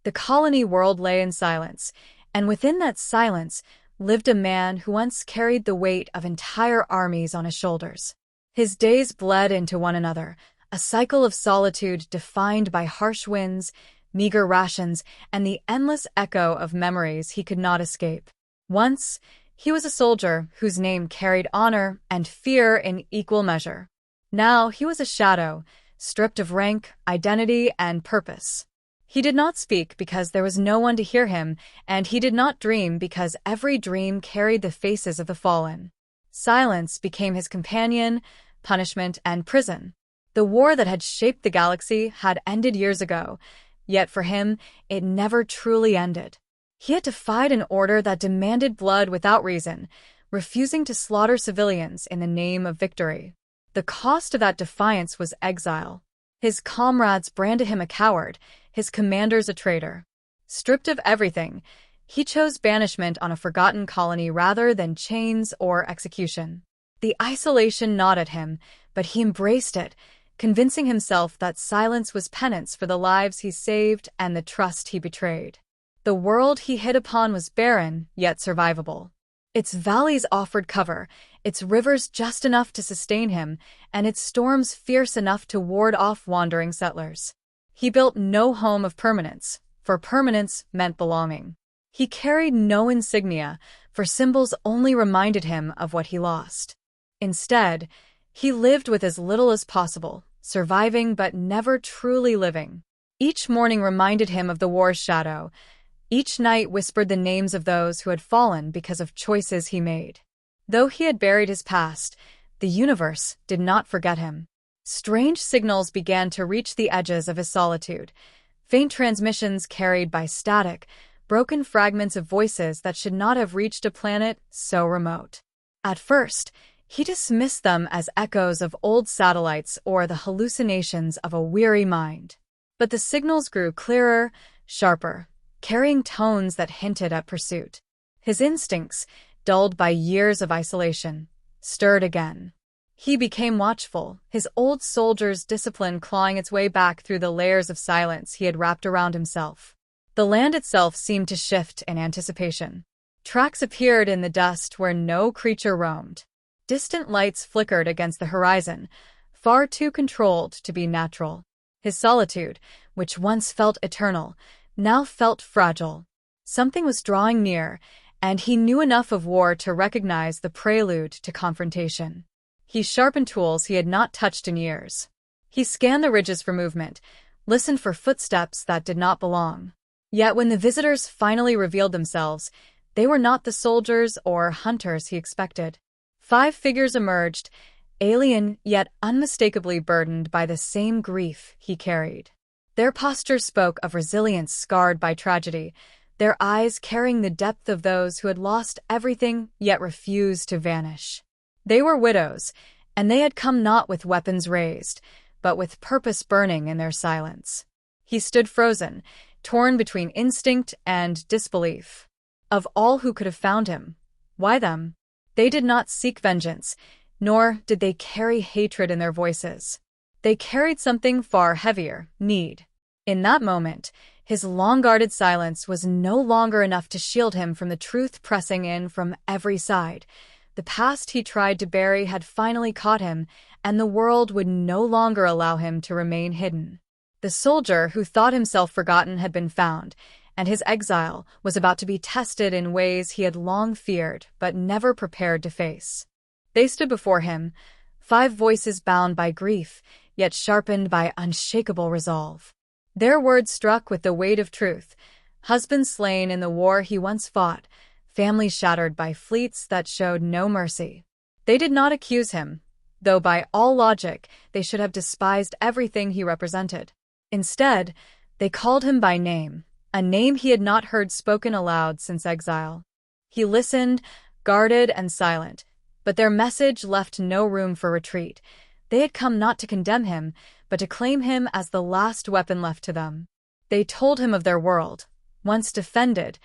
The colony world lay in silence, and within that silence lived a man who once carried the weight of entire armies on his shoulders. His days bled into one another, a cycle of solitude defined by harsh winds, meager rations, and the endless echo of memories he could not escape. Once, he was a soldier whose name carried honor and fear in equal measure. Now he was a shadow, stripped of rank, identity, and purpose. He did not speak because there was no one to hear him, and he did not dream because every dream carried the faces of the fallen. Silence became his companion, punishment, and prison. The war that had shaped the galaxy had ended years ago, yet for him, it never truly ended. He had defied an order that demanded blood without reason, refusing to slaughter civilians in the name of victory. The cost of that defiance was exile. His comrades branded him a coward, his commanders a traitor. Stripped of everything, he chose banishment on a forgotten colony rather than chains or execution. The isolation gnawed at him, but he embraced it, convincing himself that silence was penance for the lives he saved and the trust he betrayed. The world he hit upon was barren, yet survivable. Its valleys offered cover, its rivers just enough to sustain him, and its storms fierce enough to ward off wandering settlers. He built no home of permanence, for permanence meant belonging. He carried no insignia, for symbols only reminded him of what he lost. Instead, he lived with as little as possible, surviving but never truly living. Each morning reminded him of the war's shadow. Each night whispered the names of those who had fallen because of choices he made. Though he had buried his past, the universe did not forget him. Strange signals began to reach the edges of his solitude. Faint transmissions carried by static, broken fragments of voices that should not have reached a planet so remote. At first, he dismissed them as echoes of old satellites or the hallucinations of a weary mind. But the signals grew clearer, sharper, carrying tones that hinted at pursuit. His instincts, dulled by years of isolation, stirred again. He became watchful, his old soldier's discipline clawing its way back through the layers of silence he had wrapped around himself. The land itself seemed to shift in anticipation. Tracks appeared in the dust where no creature roamed. Distant lights flickered against the horizon, far too controlled to be natural. His solitude, which once felt eternal, now felt fragile. Something was drawing near, and he knew enough of war to recognize the prelude to confrontation. He sharpened tools he had not touched in years. He scanned the ridges for movement, listened for footsteps that did not belong. Yet when the visitors finally revealed themselves, they were not the soldiers or hunters he expected. 5 figures emerged, alien yet unmistakably burdened by the same grief he carried. Their posture spoke of resilience scarred by tragedy, their eyes carrying the depth of those who had lost everything yet refused to vanish. They were widows, and they had come not with weapons raised, but with purpose burning in their silence. He stood frozen, torn between instinct and disbelief. Of all who could have found him, why them? They did not seek vengeance, nor did they carry hatred in their voices. They carried something far heavier, need. In that moment, his long-guarded silence was no longer enough to shield him from the truth pressing in from every side. The past he tried to bury had finally caught him, and the world would no longer allow him to remain hidden. The soldier who thought himself forgotten had been found, and his exile was about to be tested in ways he had long feared but never prepared to face. They stood before him, 5 voices bound by grief, yet sharpened by unshakable resolve. Their words struck with the weight of truth. Husbands slain in the war he once fought, families shattered by fleets that showed no mercy. They did not accuse him, though by all logic they should have despised everything he represented. Instead, they called him by name, a name he had not heard spoken aloud since exile. He listened, guarded and silent, but their message left no room for retreat. They had come not to condemn him, but to claim him as the last weapon left to them. They told him of their world, once defended,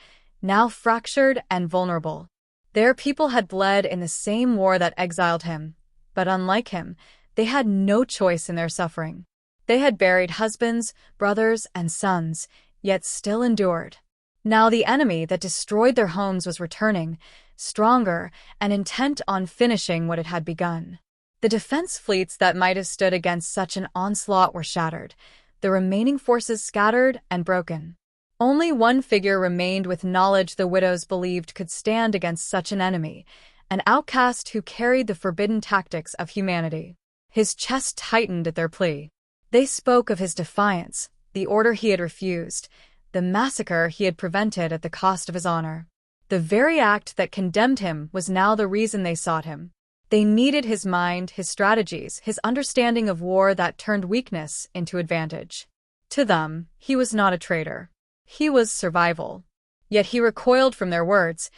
now fractured and vulnerable. Their people had bled in the same war that exiled him, but unlike him, they had no choice in their suffering. They had buried husbands, brothers, and sons, yet still endured. Now the enemy that destroyed their homes was returning, stronger and intent on finishing what it had begun. The defense fleets that might have stood against such an onslaught were shattered, the remaining forces scattered and broken. Only one figure remained with knowledge the widows believed could stand against such an enemy, an outcast who carried the forbidden tactics of humanity. His chest tightened at their plea. They spoke of his defiance, the order he had refused, the massacre he had prevented at the cost of his honor. The very act that condemned him was now the reason they sought him. They needed his mind, his strategies, his understanding of war that turned weakness into advantage. To them, he was not a traitor. He was survival. Yet he recoiled from their words,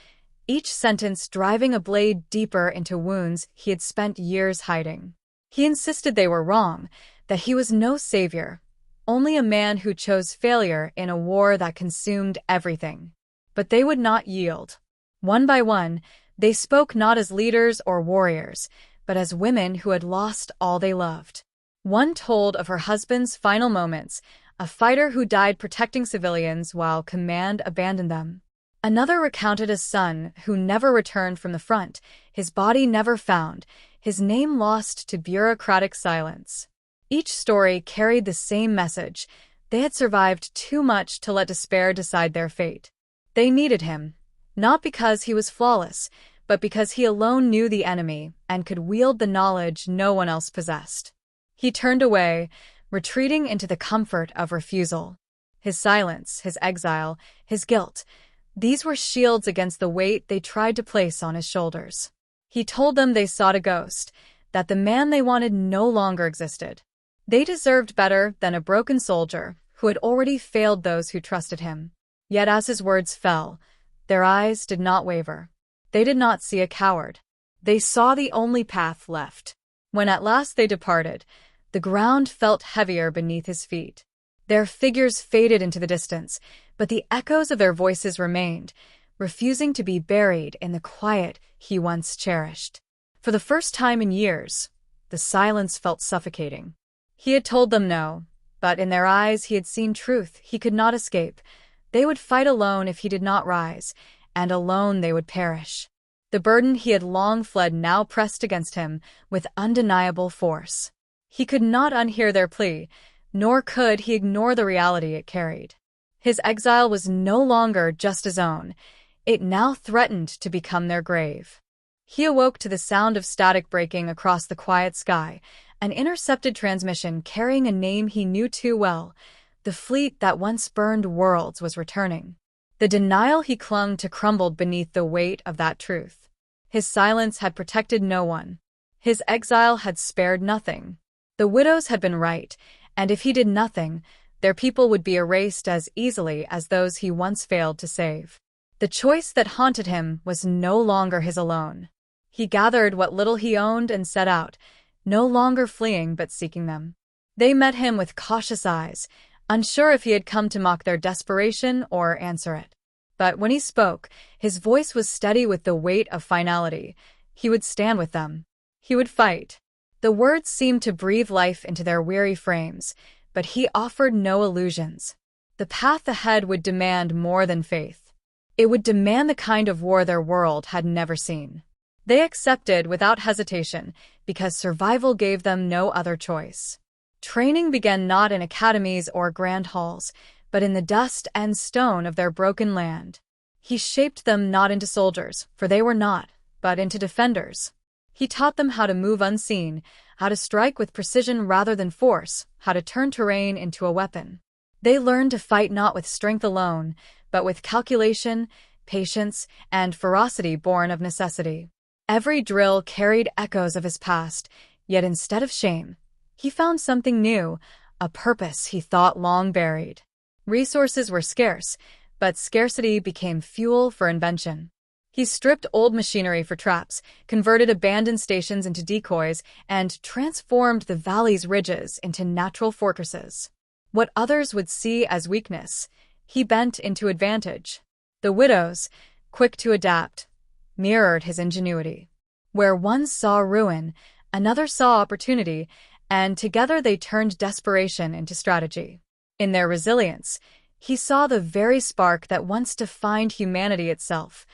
each sentence driving a blade deeper into wounds he had spent years hiding. He insisted they were wrong, that he was no savior, only a man who chose failure in a war that consumed everything. But they would not yield. One by one, they spoke not as leaders or warriors, but as women who had lost all they loved. One told of her husband's final moments, a fighter who died protecting civilians while command abandoned them. Another recounted a son who never returned from the front, his body never found, his name lost to bureaucratic silence. Each story carried the same message. They had survived too much to let despair decide their fate. They needed him, not because he was flawless, but because he alone knew the enemy and could wield the knowledge no one else possessed. He turned away, retreating into the comfort of refusal. His silence, his exile, his guilt, these were shields against the weight they tried to place on his shoulders. He told them they sought a ghost, that the man they wanted no longer existed. They deserved better than a broken soldier who had already failed those who trusted him. Yet as his words fell, their eyes did not waver. They did not see a coward. They saw the only path left. When at last they departed, the ground felt heavier beneath his feet. Their figures faded into the distance, but the echoes of their voices remained, refusing to be buried in the quiet he once cherished. For the first time in years, the silence felt suffocating. He had told them no, but in their eyes he had seen truth he could not escape. They would fight alone if he did not rise, and alone they would perish. The burden he had long fled now pressed against him with undeniable force. He could not unhear their plea, nor could he ignore the reality it carried. His exile was no longer just his own. It now threatened to become their grave. He awoke to the sound of static breaking across the quiet sky, an intercepted transmission carrying a name he knew too well. The fleet that once burned worlds was returning. The denial he clung to crumbled beneath the weight of that truth. His silence had protected no one. His exile had spared nothing. The widows had been right, and if he did nothing, their people would be erased as easily as those he once failed to save. The choice that haunted him was no longer his alone. He gathered what little he owned and set out, no longer fleeing but seeking them. They met him with cautious eyes, unsure if he had come to mock their desperation or answer it. But when he spoke, his voice was steady with the weight of finality. He would stand with them. He would fight. The words seemed to breathe life into their weary frames, but he offered no illusions. The path ahead would demand more than faith. It would demand the kind of war their world had never seen. They accepted without hesitation, because survival gave them no other choice. Training began not in academies or grand halls, but in the dust and stone of their broken land. He shaped them not into soldiers, for they were not, but into defenders. He taught them how to move unseen, how to strike with precision rather than force, how to turn terrain into a weapon. They learned to fight not with strength alone, but with calculation, patience, and ferocity born of necessity. Every drill carried echoes of his past, yet instead of shame, he found something new, a purpose he thought long buried. Resources were scarce, but scarcity became fuel for invention. He stripped old machinery for traps, converted abandoned stations into decoys, and transformed the valley's ridges into natural fortresses. What others would see as weakness, he bent into advantage. The widows, quick to adapt, mirrored his ingenuity. Where one saw ruin, another saw opportunity, and together they turned desperation into strategy. In their resilience, He saw the very spark that once defined humanity itself,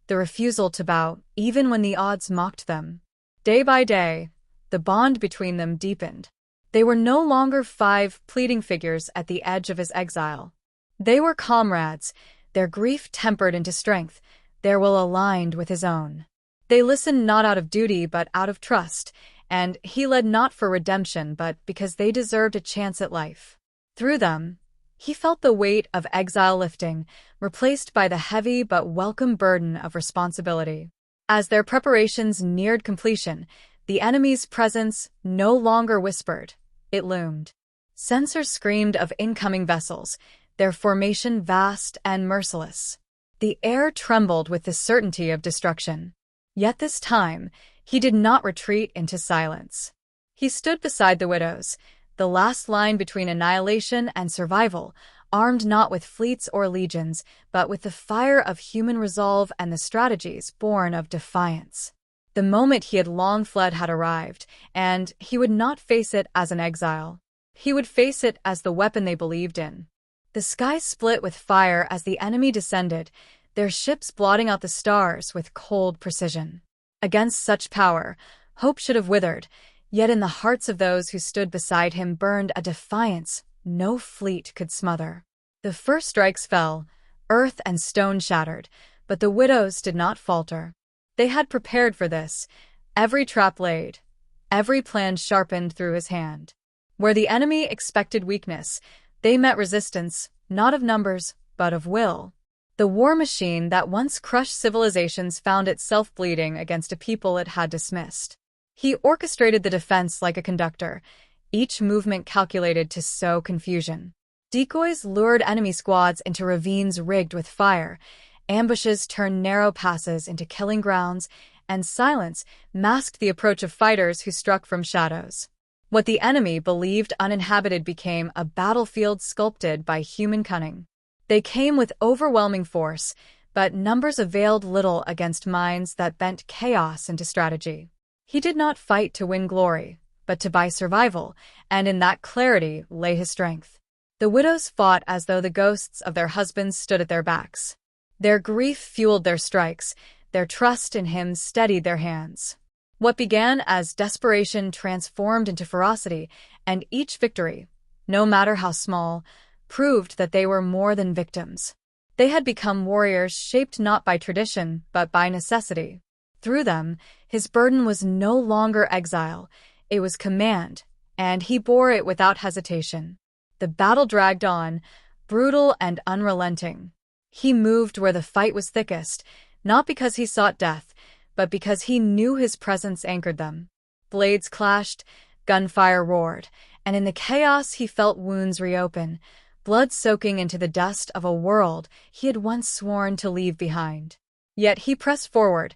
the refusal to bow even when the odds mocked them. Day by day, the bond between them deepened. They were no longer 5 pleading figures at the edge of his exile. They were comrades, their grief tempered into strength, their will aligned with his own. They listened not out of duty but out of trust, and he led not for redemption but because they deserved a chance at life. Through them, he felt the weight of exile lifting, replaced by the heavy but welcome burden of responsibility. As their preparations neared completion, the enemy's presence no longer whispered, it loomed. Sensors screamed of incoming vessels, their formation vast and merciless. The air trembled with the certainty of destruction. Yet this time, he did not retreat into silence. He stood beside the widows, the last line between annihilation and survival, armed not with fleets or legions, but with the fire of human resolve and the strategies born of defiance. The moment he had long fled had arrived, and he would not face it as an exile. He would face it as the weapon they believed in. The sky split with fire as the enemy descended, their ships blotting out the stars with cold precision. Against such power, hope should have withered, yet in the hearts of those who stood beside him burned a defiance no fleet could smother. The first strikes fell, earth and stone shattered, but the widows did not falter. They had prepared for this, every trap laid, every plan sharpened through his hand. Where the enemy expected weakness, they met resistance, not of numbers, but of will. The war machine that once crushed civilizations found itself bleeding against a people it had dismissed. He orchestrated the defense like a conductor, each movement calculated to sow confusion. Decoys lured enemy squads into ravines rigged with fire, ambushes turned narrow passes into killing grounds, and silence masked the approach of fighters who struck from shadows. What the enemy believed uninhabited became a battlefield sculpted by human cunning. They came with overwhelming force, but numbers availed little against minds that bent chaos into strategy. He did not fight to win glory, but to buy survival, and in that clarity lay his strength. The widows fought as though the ghosts of their husbands stood at their backs. Their grief fueled their strikes, their trust in him steadied their hands. What began as desperation transformed into ferocity, and each victory, no matter how small, proved that they were more than victims. They had become warriors shaped not by tradition, but by necessity. Through them, his burden was no longer exile, it was command, and he bore it without hesitation. The battle dragged on, brutal and unrelenting. He moved where the fight was thickest, not because he sought death, but because he knew his presence anchored them. Blades clashed, gunfire roared, and in the chaos he felt wounds reopen, blood soaking into the dust of a world he had once sworn to leave behind. Yet he pressed forward,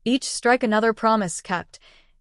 each strike another promise kept,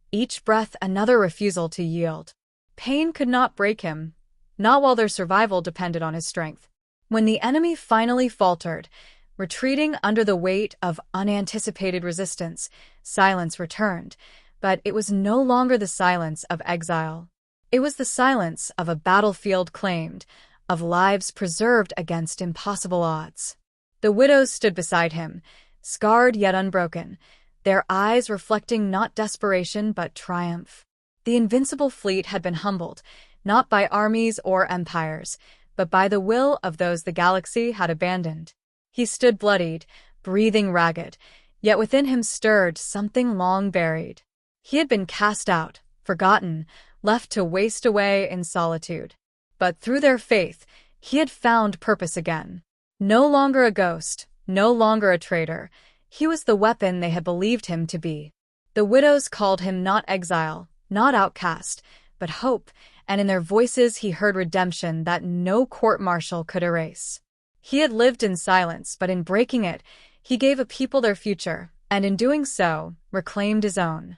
each breath another refusal to yield. Pain could not break him, not while their survival depended on his strength. When the enemy finally faltered, retreating under the weight of unanticipated resistance, silence returned, but it was no longer the silence of exile. It was the silence of a battlefield claimed, of lives preserved against impossible odds. The widows stood beside him, scarred yet unbroken, their eyes reflecting not desperation but triumph. The invincible fleet had been humbled, not by armies or empires, but by the will of those the galaxy had abandoned. He stood bloodied, breathing ragged, yet within him stirred something long buried. He had been cast out, forgotten, left to waste away in solitude. But through their faith, he had found purpose again. No longer a ghost, no longer a traitor, he was the weapon they had believed him to be. The widows called him not exile, not outcast, but hope, and in their voices he heard redemption that no court-martial could erase. He had lived in silence, but in breaking it, he gave a people their future, and in doing so, reclaimed his own.